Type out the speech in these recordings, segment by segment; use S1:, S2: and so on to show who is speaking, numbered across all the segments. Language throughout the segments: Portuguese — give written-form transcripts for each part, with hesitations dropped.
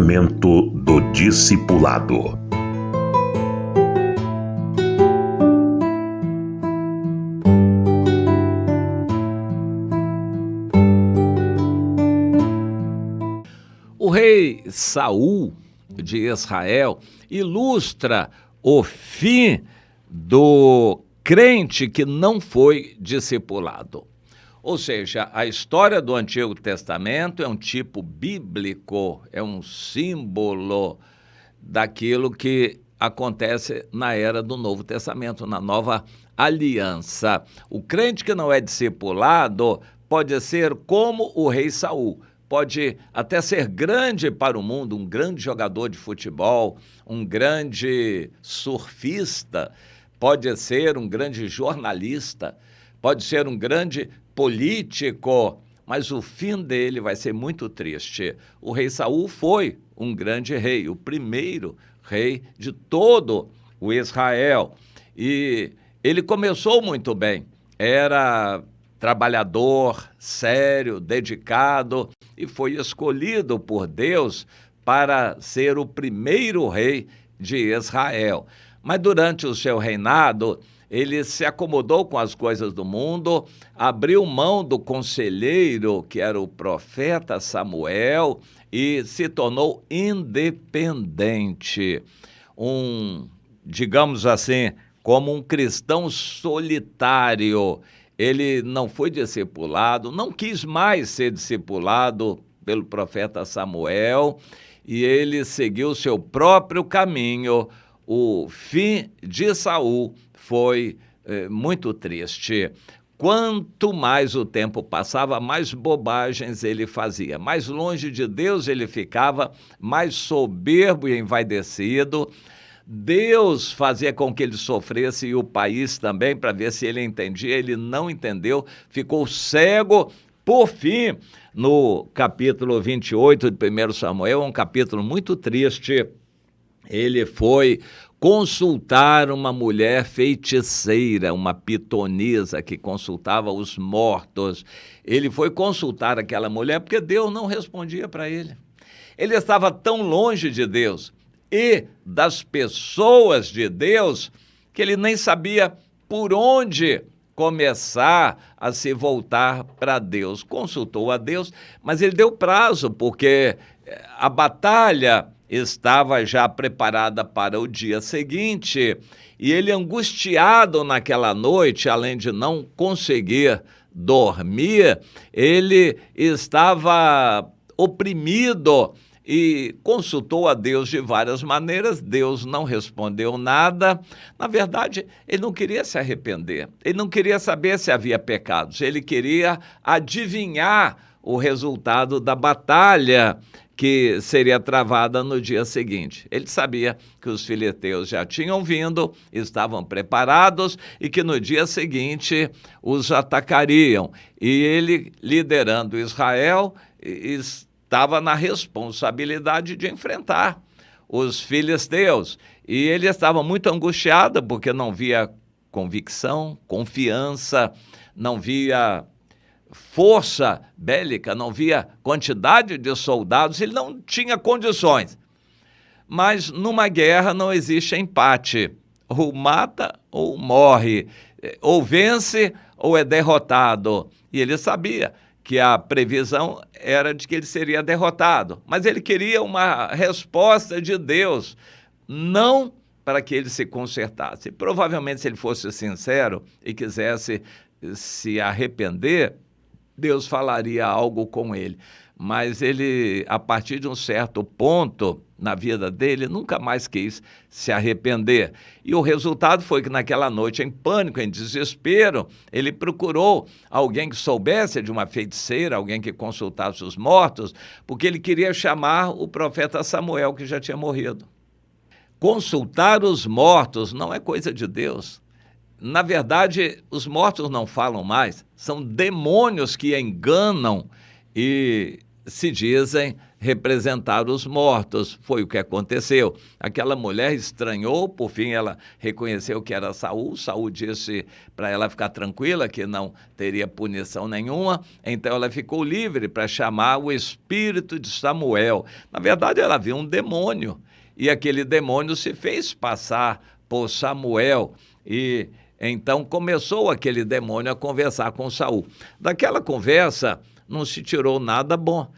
S1: Momento do Discipulado.
S2: O rei Saul de Israel ilustra o fim do crente que não foi discipulado. Ou seja, a história do Antigo Testamento é um tipo bíblico, é um símbolo daquilo que acontece na era do Novo Testamento, na nova aliança. O crente que não é discipulado pode ser como o rei Saul. Pode até ser grande para o mundo, um grande jogador de futebol, um grande surfista, pode ser um grande jornalista, pode ser um grande político, mas o fim dele vai ser muito triste. O rei Saul foi um grande rei, o primeiro rei de todo o Israel. E ele começou muito bem, era trabalhador, sério, dedicado, e foi escolhido por Deus para ser o primeiro rei de Israel. Mas durante o seu reinado, ele se acomodou com as coisas do mundo, abriu mão do conselheiro, que era o profeta Samuel, e se tornou independente. Digamos assim, como um cristão solitário. Ele não foi discipulado, não quis mais ser discipulado pelo profeta Samuel, e ele seguiu seu próprio caminho. O fim de Saul foi muito triste. Quanto mais o tempo passava, mais bobagens ele fazia. Mais longe de Deus ele ficava, mais soberbo e envaidecido. Deus fazia com que ele sofresse e o país também, para ver se ele entendia. Ele não entendeu, ficou cego. Por fim, no capítulo 28 de 1 Samuel, um capítulo muito triste, ele foi consultar uma mulher feiticeira, uma pitonisa que consultava os mortos. Ele foi consultar aquela mulher porque Deus não respondia para ele. Ele estava tão longe de Deus e das pessoas de Deus que ele nem sabia por onde começar a se voltar para Deus. Consultou a Deus, mas ele deu prazo, porque a batalha estava já preparada para o dia seguinte, e ele, angustiado naquela noite, além de não conseguir dormir, ele estava oprimido e consultou a Deus de várias maneiras. Deus não respondeu nada. Na verdade, ele não queria se arrepender, ele não queria saber se havia pecados, ele queria adivinhar o resultado da batalha que seria travada no dia seguinte. Ele sabia que os filisteus já tinham vindo, estavam preparados e que no dia seguinte os atacariam. E ele, liderando Israel, estava na responsabilidade de enfrentar os filisteus. E ele estava muito angustiado porque não via convicção, confiança, não via força bélica, não via quantidade de soldados, ele não tinha condições. Mas numa guerra não existe empate, ou mata ou morre, ou vence ou é derrotado. E ele sabia que a previsão era de que ele seria derrotado, mas ele queria uma resposta de Deus, não para que ele se consertasse. Provavelmente, se ele fosse sincero e quisesse se arrepender, Deus falaria algo com ele, mas ele, a partir de um certo ponto na vida dele, nunca mais quis se arrepender. E o resultado foi que naquela noite, em pânico, em desespero, ele procurou alguém que soubesse de uma feiticeira, alguém que consultasse os mortos, porque ele queria chamar o profeta Samuel, que já tinha morrido. Consultar os mortos não é coisa de Deus. Na verdade, os mortos não falam mais, são demônios que enganam e se dizem representar os mortos. Foi o que aconteceu. Aquela mulher estranhou, por fim ela reconheceu que era Saul. Saul disse para ela ficar tranquila, que não teria punição nenhuma. Então ela ficou livre para chamar o espírito de Samuel. Na verdade, ela viu um demônio, e aquele demônio se fez passar por Samuel, e então começou aquele demônio a conversar com Saul. Daquela conversa não se tirou nada bom.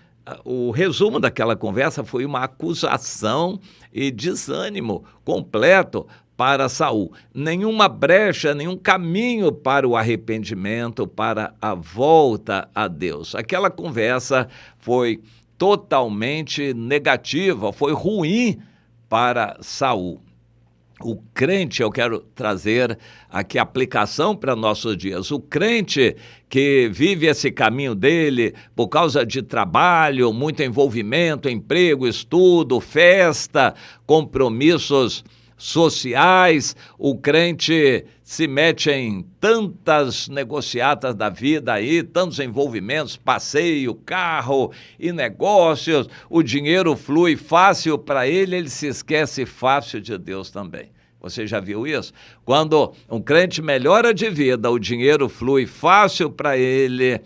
S2: O resumo daquela conversa foi uma acusação e desânimo completo para Saul. Nenhuma brecha, nenhum caminho para o arrependimento, para a volta a Deus. Aquela conversa foi totalmente negativa, foi ruim para Saul. O crente, eu quero trazer aqui a aplicação para nossos dias. O crente que vive esse caminho dele por causa de trabalho, muito envolvimento, emprego, estudo, festa, compromissos sociais, o crente se mete em tantas negociatas da vida aí, tantos envolvimentos, passeio, carro e negócios, o dinheiro flui fácil para ele, ele se esquece fácil de Deus também. Você já viu isso? Quando um crente melhora de vida, o dinheiro flui fácil para ele,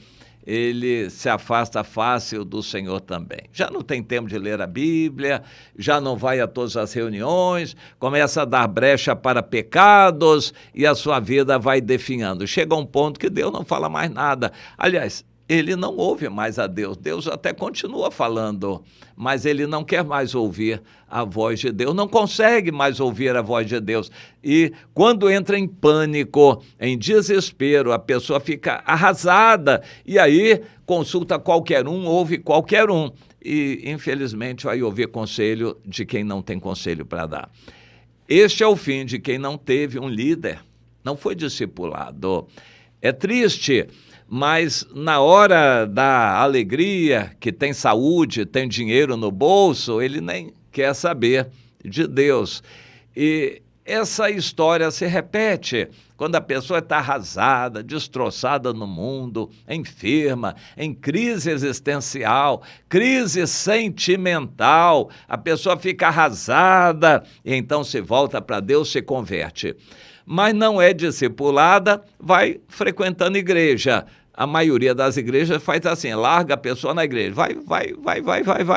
S2: ele se afasta fácil do Senhor também. Já não tem tempo de ler a Bíblia, já não vai a todas as reuniões, começa a dar brecha para pecados e a sua vida vai definhando. Chega um ponto que Deus não fala mais nada. Aliás, ele não ouve mais a Deus. Deus até continua falando, mas ele não quer mais ouvir a voz de Deus, não consegue mais ouvir a voz de Deus. E quando entra em pânico, em desespero, a pessoa fica arrasada e aí consulta qualquer um, ouve qualquer um. E, infelizmente, vai ouvir conselho de quem não tem conselho para dar. Este é o fim de quem não teve um líder, não foi discipulado. É triste, mas na hora da alegria, que tem saúde, tem dinheiro no bolso, ele nem quer saber de Deus. E essa história se repete quando a pessoa está arrasada, destroçada no mundo, enferma, em crise existencial, crise sentimental, a pessoa fica arrasada e então se volta para Deus, se converte. Mas não é discipulada, vai frequentando igreja. A maioria das igrejas faz assim, larga a pessoa na igreja,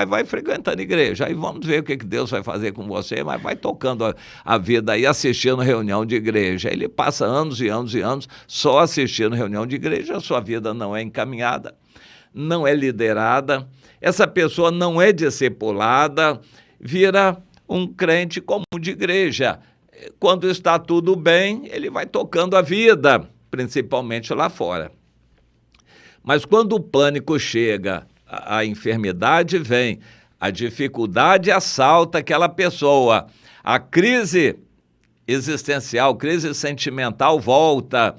S2: vai frequentando igreja, aí vamos ver o que Deus vai fazer com você, mas vai tocando a vida aí, assistindo reunião de igreja. Ele passa anos e anos e anos só assistindo reunião de igreja, a sua vida não é encaminhada, não é liderada, essa pessoa não é discipulada, vira um crente comum de igreja. Quando está tudo bem, ele vai tocando a vida, principalmente lá fora. Mas quando o pânico chega, a enfermidade vem, a dificuldade assalta aquela pessoa, a crise existencial, crise sentimental volta,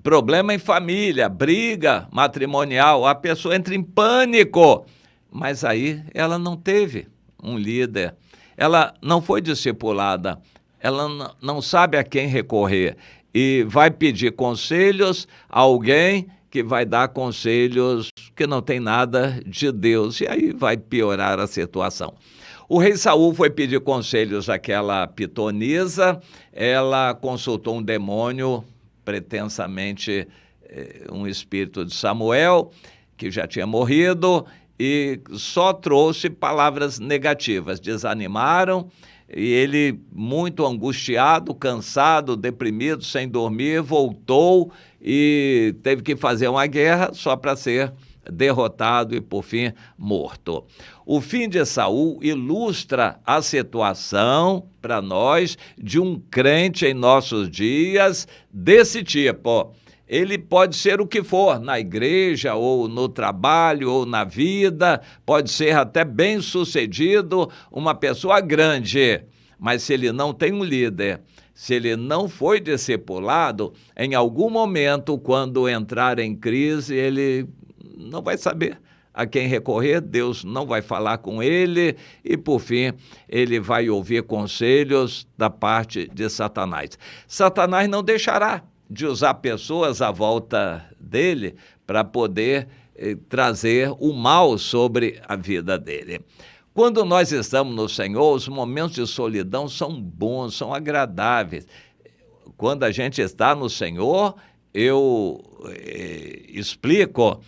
S2: problema em família, briga matrimonial, a pessoa entra em pânico. Mas aí ela não teve um líder, ela não foi discipulada, ela não sabe a quem recorrer e vai pedir conselhos a alguém que vai dar conselhos que não tem nada de Deus, e aí vai piorar a situação. O rei Saul foi pedir conselhos àquela pitonisa, ela consultou um demônio, pretensamente um espírito de Samuel, que já tinha morrido, e só trouxe palavras negativas, desanimaram, e ele, muito angustiado, cansado, deprimido, sem dormir, voltou e teve que fazer uma guerra só para ser derrotado e, por fim, morto. O fim de Saul ilustra a situação para nós de um crente em nossos dias desse tipo. Ele pode ser o que for, na igreja, ou no trabalho, ou na vida, pode ser até bem-sucedido, uma pessoa grande, mas se ele não tem um líder, se ele não foi discipulado, em algum momento, quando entrar em crise, ele não vai saber a quem recorrer, Deus não vai falar com ele e, por fim, ele vai ouvir conselhos da parte de Satanás. Satanás não deixará de usar pessoas à volta dele para poder trazer o mal sobre a vida dele. Quando nós estamos no Senhor, os momentos de solidão são bons, são agradáveis. Quando a gente está no Senhor, eu explico,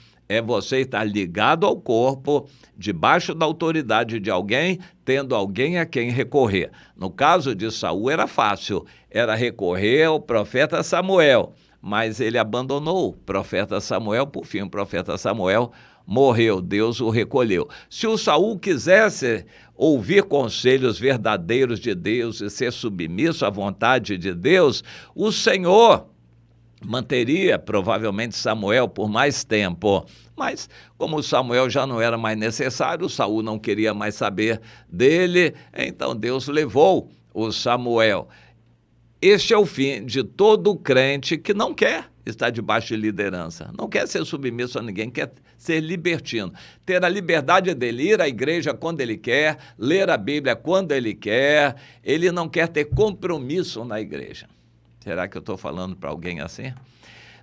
S2: você estar ligado ao corpo, debaixo da autoridade de alguém, tendo alguém a quem recorrer. No caso de Saul era fácil, era recorrer ao profeta Samuel, mas ele abandonou o profeta Samuel, por fim o profeta Samuel morreu, Deus o recolheu. Se o Saul quisesse ouvir conselhos verdadeiros de Deus e ser submisso à vontade de Deus, o Senhor manteria provavelmente Samuel por mais tempo, mas como Samuel já não era mais necessário, Saul não queria mais saber dele, então Deus levou o Samuel. Este é o fim de todo crente que não quer estar debaixo de liderança, não quer ser submisso a ninguém, quer ser libertino, ter a liberdade dele ir à igreja quando ele quer, ler a Bíblia quando ele quer, ele não quer ter compromisso na igreja. Será que eu estou falando para alguém assim?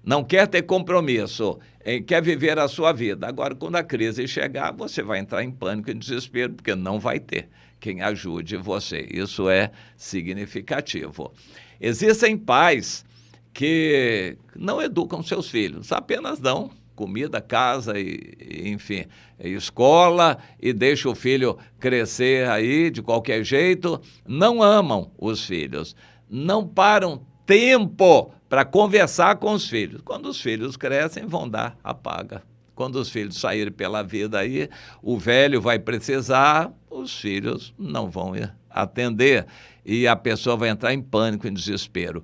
S2: Não quer ter compromisso, quer viver a sua vida. Agora, quando a crise chegar, você vai entrar em pânico e desespero, porque não vai ter quem ajude você. Isso é significativo. Existem pais que não educam seus filhos, apenas dão comida, casa, enfim, escola, e deixa o filho crescer aí de qualquer jeito. Não amam os filhos, não param tempo para conversar com os filhos. Quando os filhos crescem, vão dar a paga. Quando os filhos saírem pela vida aí, o velho vai precisar, os filhos não vão atender e a pessoa vai entrar em pânico, em desespero.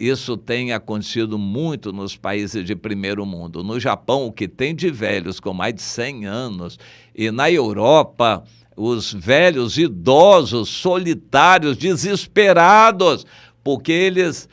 S2: Isso tem acontecido muito nos países de primeiro mundo. No Japão, o que tem de velhos com mais de 100 anos, e na Europa, os velhos idosos, solitários, desesperados, porque eles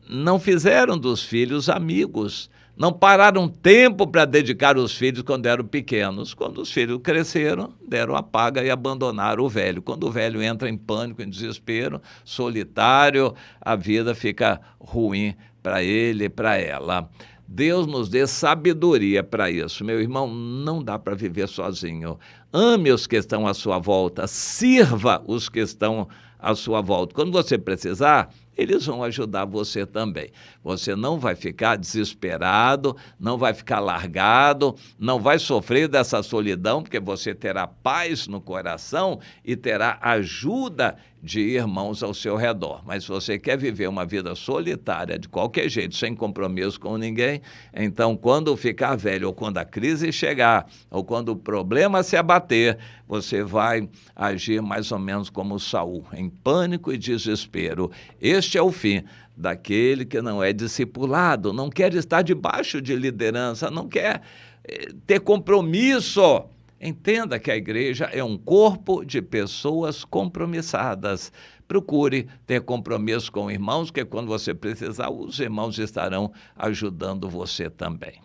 S2: não fizeram dos filhos amigos, não pararam tempo para dedicar os filhos quando eram pequenos. Quando os filhos cresceram, deram a paga e abandonaram o velho. Quando o velho entra em pânico, em desespero, solitário, a vida fica ruim para ele e para ela. Deus nos dê sabedoria para isso. Meu irmão, não dá para viver sozinho. Ame os que estão à sua volta, sirva os que estão à sua volta. Quando você precisar, eles vão ajudar você também. Você não vai ficar desesperado, não vai ficar largado, não vai sofrer dessa solidão, porque você terá paz no coração e terá ajuda de irmãos ao seu redor. Mas se você quer viver uma vida solitária, de qualquer jeito, sem compromisso com ninguém, então quando ficar velho, ou quando a crise chegar, ou quando o problema se abater, você vai agir mais ou menos como Saul, em pânico e desespero. Este é o fim daquele que não é discipulado, não quer estar debaixo de liderança, não quer ter compromisso. Entenda que a igreja é um corpo de pessoas compromissadas. Procure ter compromisso com irmãos, que quando você precisar, os irmãos estarão ajudando você também.